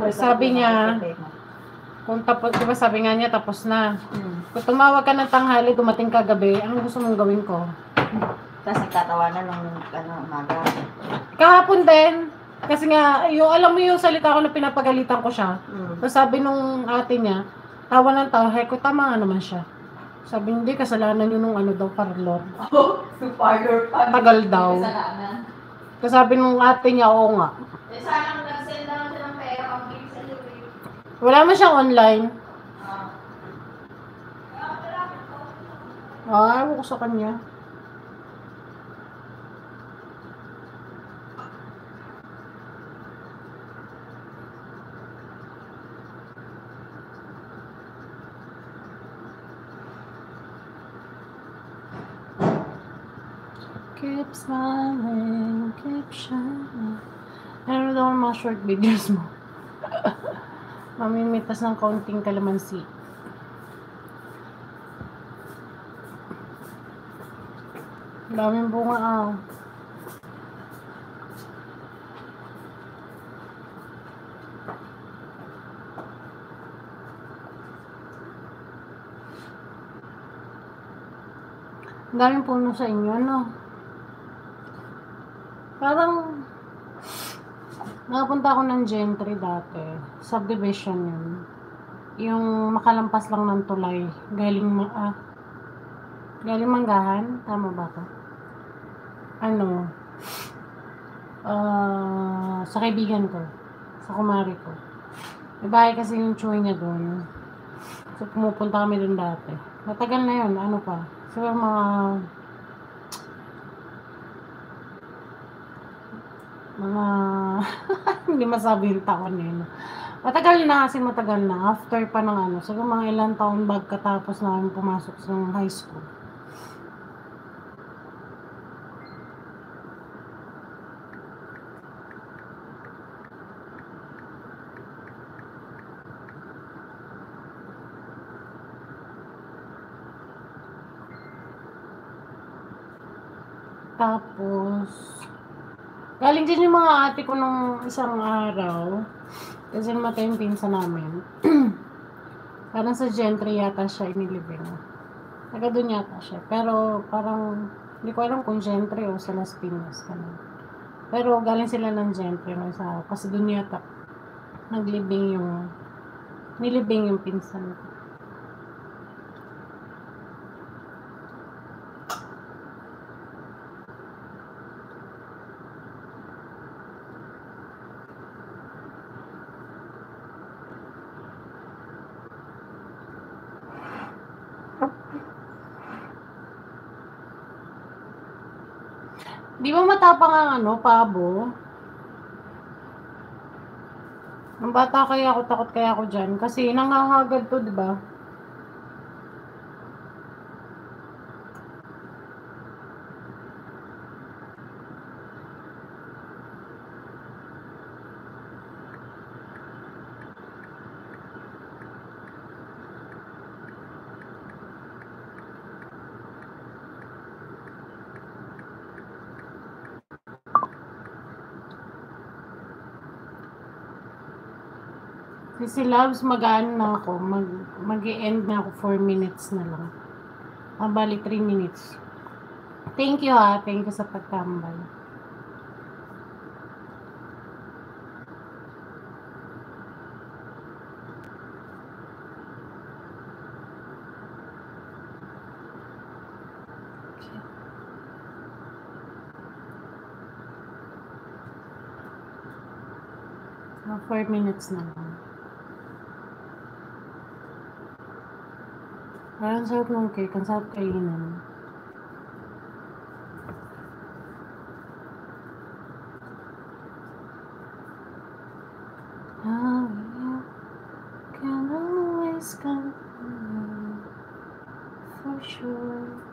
Sabi niya, kung tapos, diba sabi nga niya, tapos na. Kung tumawag ka ng tanghali, dumating ka gabi, anong gusto mong gawin ko? Tapos nagtatawanan nung umaga. Kahapon din. Kasi nga, yung, alam mo yung salita ko na pinapagalitan ko siya. Tapos sabi nung ate niya, tawa ng tawa, heko, tama nga naman siya. Sabi, hindi, kasalanan yun nung ano daw, parlor. Parlor pa. Tagal daw. Tapos sabi nung ate niya, oo nga. Eh, sana nag-send lang siya ng pera pang gift sa iyo. Wala man siyang online. Ayaw ko sa kanya. Keep smiling, keep shining. Ano daw ang mga short videos mo? Mamimitas ng kaunting kalamansi. Daming bunga ah. Daming puno sa inyo, no? Parang nakapunta ako ng Gentry dati. Subdivision yun. Yung makalampas lang ng tulay. Galing Manggahan. Tama ba to? Ano? Sa kaibigan ko. Sa kumari ko. May bahay kasi yung chuy niya doon. So pumupunta kami doon dati. Matagal na yun. Ano pa? Siguro mga hindi masabi yung taon eh. Matagal na kasi matagal na. After pa ng ano. Siguro mga ilang taon katapos namin pumasok sa high school. Tapos galing din yung mga ate ko nung isang araw. Kasi namatay yung pinsan namin. Parang sa Gentry yata siya inilibing. Taga doon yata siya. Pero parang, hindi ko alam kung Gentry o sa Las Piñas. Pero galing sila ng Gentry. Kasi doon yata nilibing yung pinsan ko. Di ba matapang ang pabo? Ang bata kaya ako, takot kaya ako dyan. Kasi nangangagad to, di ba? Si Loves, mag-ano na ako, mag-i-end na ako 4 minutes na lang. Bali 3 minutes. Thank you ha, thank you sa pagtambay. Okay. 4 minutes na lang. Parang sarap ng cake. Ang sarap kainin. How you can always come for sure.